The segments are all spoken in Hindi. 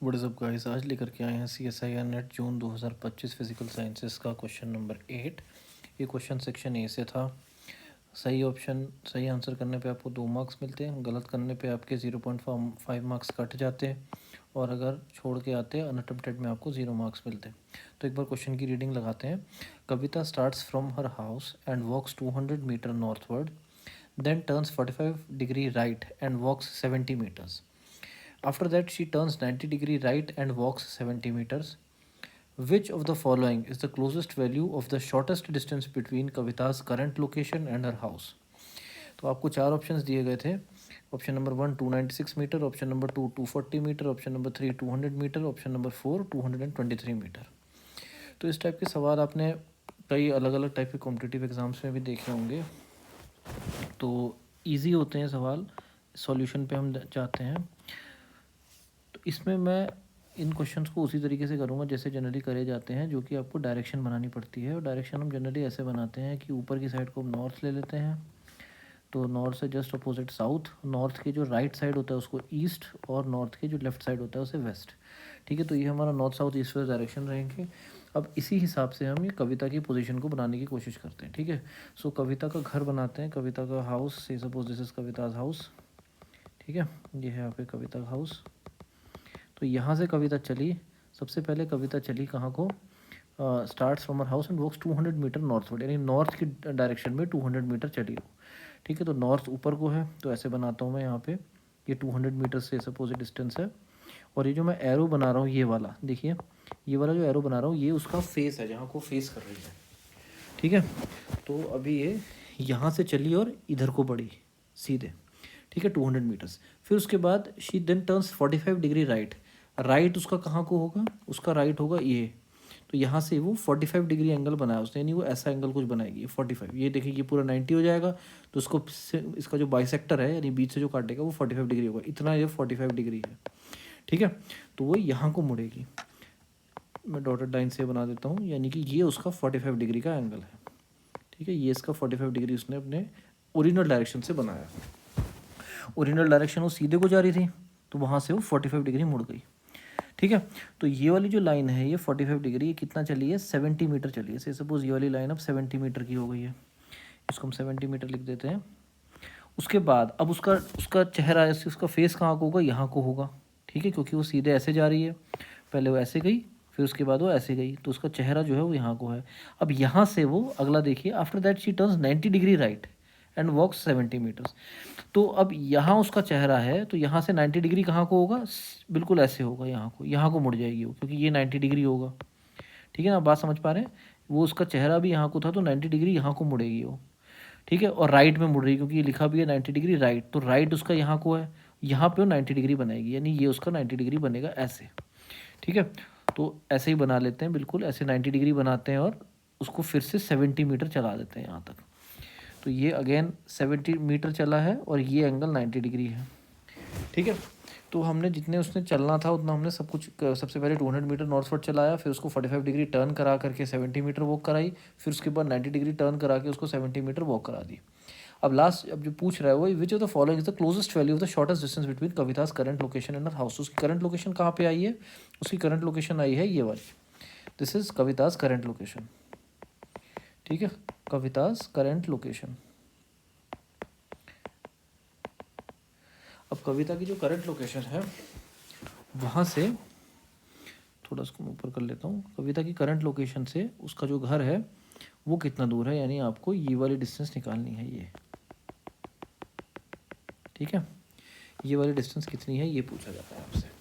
व्हाट इज़ अप गाइस, आज लेकर के आए हैं CSIR नेट जून 2025 फिजिकल साइंसेस का क्वेश्चन नंबर 8। ये क्वेश्चन सेक्शन ए से था। सही आंसर करने पे आपको 2 मार्क्स मिलते हैं, गलत करने पे आपके 0.5 मार्क्स कट जाते हैं, और अगर छोड़ के आते हैं अनअटेम्प्टेड में आपको 0 मार्क्स मिलते हैं। तो एक बार क्वेश्चन की रीडिंग लगाते हैं। Kavita starts from her house and walks 200 metre northward, then turns 45-degree right and walks 70 meters. After that, she turns 90-degree right and walks 70 meters. Which of the following is the closest value of the shortest distance between Kavita's current location and her house? तो आपको 4 ऑप्शंस दिए गए थे। Option number 1 296 metre, option number 2 240 metre, option number 3 200 metre, option number 4 223 metre. तो इस टाइप के सवाल आपने कई अलग अलग टाइप के कॉम्पिटिटिव एग्जाम्स में भी देखे होंगे। तो इजी होते हैं सवाल, सॉल्यूशन पे हम जाते हैं। तो इसमें मैं इन क्वेश्चंस को उसी तरीके से करूँगा जैसे जनरली करे जाते हैं, जो कि आपको डायरेक्शन बनानी पड़ती है। और डायरेक्शन हम जनरली ऐसे बनाते हैं कि ऊपर की साइड को हम नॉर्थ ले लेते हैं, तो नॉर्थ से जस्ट अपोजिट साउथ, नॉर्थ के जो राइट साइड होता है उसको ईस्ट, और नॉर्थ के जो लेफ्ट साइड होता है उसे वेस्ट। ठीक है, तो ये हमारा north south east west direction रहेंगे। अब इसी हिसाब से हम ये कविता की पोजीशन को बनाने की कोशिश करते हैं। ठीक है, सो कविता का घर बनाते हैं, कविता का हाउस, से suppose this is Kavita's house. ठीक है, ये है यहाँ पे कविता का हाउस। तो यहाँ से कविता चली, सबसे पहले कविता चली कहाँ को, starts from her house and walks 200 metre northward, यानी नॉर्थ की डायरेक्शन में 200 मीटर चली हो। ठीक है, तो नॉर्थ ऊपर को है, तो ऐसे बनाता हूँ मैं यहाँ पे, ये 200 मीटर से सपोज डिस्टेंस है। और ये जो मैं एरो बना रहा हूँ, ये वाला देखिए, ये वाला जो एरो बना रहा हूँ ये उसका फेस है, जहाँ को फेस कर रही है। ठीक है, तो अभी ये यहाँ से चली और इधर को बढ़ी सीधे। ठीक है, 200 मीटर्स। फिर उसके बाद she then turns 45 degree right. Right उसका कहाँ को होगा, उसका राइट होगा ये। तो यहाँ से वो 45 डिग्री एंगल बनाया उसने, यानी वो ऐसा एंगल कुछ बनाएगी। 45, ये देखिए ये पूरा 90 हो जाएगा, तो उसको इसका जो बाइसेक्टर है यानी बीच से जो काटेगा वो 45 डिग्री होगा, इतना ये 45 डिग्री है। ठीक है, तो वो यहाँ को मुड़ेगी। मैं डॉटेड लाइन से बना देता हूँ, यानी कि ये उसका 45 डिग्री का एंगल है। ठीक है, ये इसका 45 डिग्री उसने अपने ओरिजिनल डायरेक्शन से बनाया। ओरिजिनल डायरेक्शन वो सीधे को जा रही थी, तो वहाँ से वो 45 डिग्री मुड़ गई। ठीक है, तो ये वाली जो लाइन है ये 45 डिग्री, ये कितना चली है, 70 मीटर चली है। से सपोज ये वाली लाइन अब 70 मीटर की हो गई है, इसको हम 70 मीटर लिख देते हैं। उसके बाद अब उसका उसका चेहरा ऐसे, उसका फेस कहाँ को होगा, यहाँ को होगा। ठीक है, क्योंकि वो सीधे ऐसे जा रही है, पहले वो ऐसे गई, फिर उसके बाद वो ऐसे गई, तो उसका चेहरा जो है वो यहाँ को है। अब यहाँ से वो अगला देखिए, after that she turns 90 degree right and walks 70 metres. तो अब यहाँ उसका चेहरा है, तो यहाँ से 90 डिग्री कहाँ को होगा, बिल्कुल ऐसे होगा, यहाँ को मुड़ जाएगी वो, क्योंकि ये 90 डिग्री होगा। ठीक है ना, बात समझ पा रहे हैं, वो उसका चेहरा भी यहाँ को था, तो 90 डिग्री यहाँ को मुड़ेगी वो। ठीक है, और राइट में मुड़ रही है, क्योंकि ये लिखा भी है 90 डिग्री राइट, तो राइट उसका यहाँ को है, यहाँ पे वो 90 डिग्री बनाएगी, यानी ये उसका 90 डिग्री बनेगा ऐसे। ठीक है, तो ऐसे ही बना लेते हैं, बिल्कुल ऐसे 90 डिग्री बनाते हैं, और उसको फिर से 70 मीटर चला देते हैं यहाँ तक। तो ये अगेन 70 मीटर चला है, और ये एंगल 90 डिग्री है। ठीक है, तो हमने जितने उसने चलना था उतना हमने सब कुछ, सबसे पहले 200 मीटर नॉर्थवर्ड चलाया, फिर उसको 45 डिग्री टर्न करा करके 70 मीटर वॉक कराई, फिर उसके बाद 90 डिग्री टर्न करा के उसको 70 मीटर वॉक करा दी। अब लास्ट, अब जो पूछ रहा है वो, which of the following is the closest value of the shortest distance between Kavita's current location and her house. उसकी करंट लोकेशन कहाँ पे आई है, उसकी करंट लोकेशन आई है ये वाली, this is Kavita's current location. ठीक है, कविताज करंट लोकेशन। अब कविता की जो करंट लोकेशन है वहाँ से, थोड़ा इसको मैं ऊपर कर लेता हूँ, कविता की करंट लोकेशन से उसका जो घर है वो कितना दूर है, यानी आपको ये वाली डिस्टेंस निकालनी है ये। ठीक है, ये वाली डिस्टेंस कितनी है ये पूछा जाता है आपसे।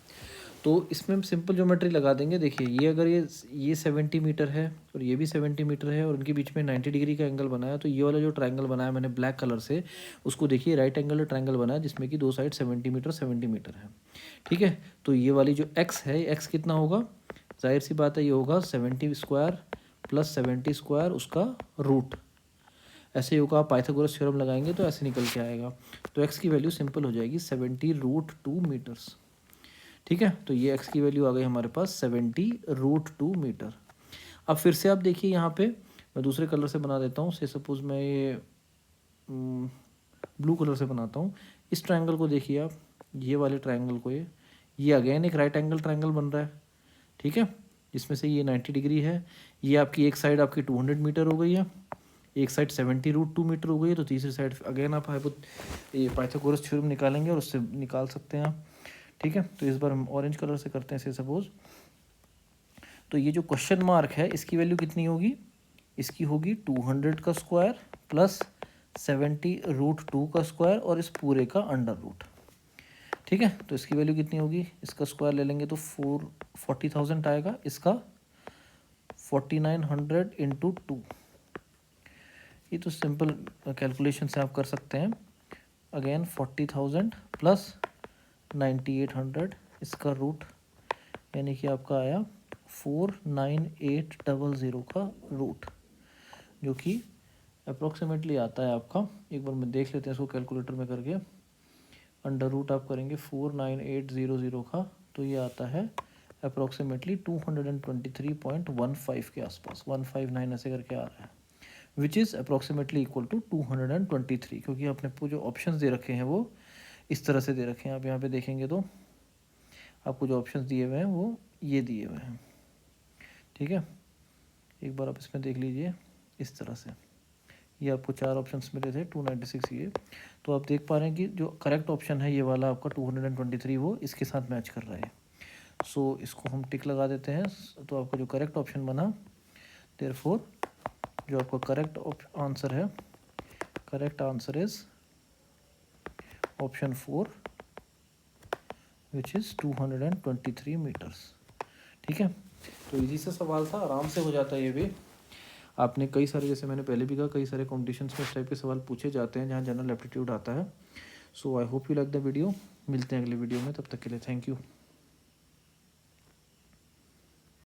तो इसमें हम सिंपल ज्योमेट्री लगा देंगे। देखिए ये अगर ये 70 मीटर है और ये भी 70 मीटर है, और उनके बीच में 90 डिग्री का एंगल बनाया, तो ये वाला जो ट्रायंगल बनाया मैंने ब्लैक कलर से, उसको देखिए राइट एंगल ट्रायंगल बनाया, जिसमें कि दो साइड 70 मीटर 70 मीटर है। ठीक है, तो ये वाली जो एक्स है, एक्स कितना होगा, जाहिर सी बात है ये होगा 70 स्क्वायर प्लस 70 स्क्वायर उसका रूट, ऐसे ही होगा। आप पाइथागोरस थ्योरम लगाएंगे तो ऐसे निकल के आएगा। तो एक्स की वैल्यू सिंपल हो जाएगी 70√2 मीटर्स। ठीक है, तो ये एक्स की वैल्यू आ गई हमारे पास 70√2 मीटर। अब फिर से आप देखिए यहाँ पे, मैं दूसरे कलर से बना देता हूँ, से सपोज मैं ये ब्लू कलर से बनाता हूँ। इस ट्रायंगल को देखिए आप, ये वाले ट्रायंगल को, ये ये अगेन एक राइट एंगल ट्रायंगल बन रहा है, ठीक है, जिसमें से ये 90 डिग्री है। ये आपकी एक साइड आपकी 200 मीटर हो गई है, एक साइड 70√2 मीटर हो गई है, तो तीसरी साइड अगेन आप ये पाइथागोरस थ्योरम निकालेंगे और उससे निकाल सकते हैं आप, ठीक है। तो इस बार हम ऑरेंज कलर से करते हैं, से सपोज। तो ये जो क्वेश्चन मार्क है इसकी वैल्यू कितनी होगी, इसकी होगी 200 का स्क्वायर प्लस 70√2 का स्क्वायर और इस पूरे का अंडर रूट, ठीक है। तो इसकी वैल्यू कितनी होगी, इसका स्क्वायर ले लेंगे तो 40,000 आएगा, इसका 4900 इंटू 2। ये तो सिंपल कैलकुलेशन से आप कर सकते हैं। अगेन 40,000 प्लस 9800, इसका रूट यानी कि आपका आया 49800 का रूट, जो कि अप्रोक्सीमेटली आता है आपका, एक बार मैं देख लेते हैं इसको कैलकुलेटर में करके। अंडर रूट आप करेंगे 49800 का, तो ये आता है अप्रोक्सीमेटली 223.15 के आसपास, 159 ऐसे करके आ रहा है, which is approximately equal to 223, क्योंकि आपने जो ऑप्शंस दे रखे हैं वो इस तरह से दे रखे हैं। आप यहाँ पे देखेंगे तो आपको जो ऑप्शंस दिए हुए हैं वो ये दिए हुए हैं, ठीक है। एक बार आप इसमें देख लीजिए इस तरह से, ये आपको 4 ऑप्शंस मिले थे, 296 ये। तो आप देख पा रहे हैं कि जो करेक्ट ऑप्शन है ये वाला आपका 223, वो इसके साथ मैच कर रहा है। सो इसको हम टिक लगा देते हैं। तो आपका जो करेक्ट ऑप्शन बना, देयरफॉर जो आपका करेक्ट आंसर है, correct answer is option 4 which is 223 metres, ठीक है। तो इजी सा सवाल था, आराम से हो जाता है ये भी। आपने कई सारे, जैसे मैंने पहले भी कहा, कई सारे कॉम्पिटिशन्स में इस टाइप के सवाल पूछे जाते हैं जहाँ जनरल एप्टीट्यूड आता है। So I hope you like the video. मिलते हैं अगले वीडियो में, तब तक के लिए थैंक यू।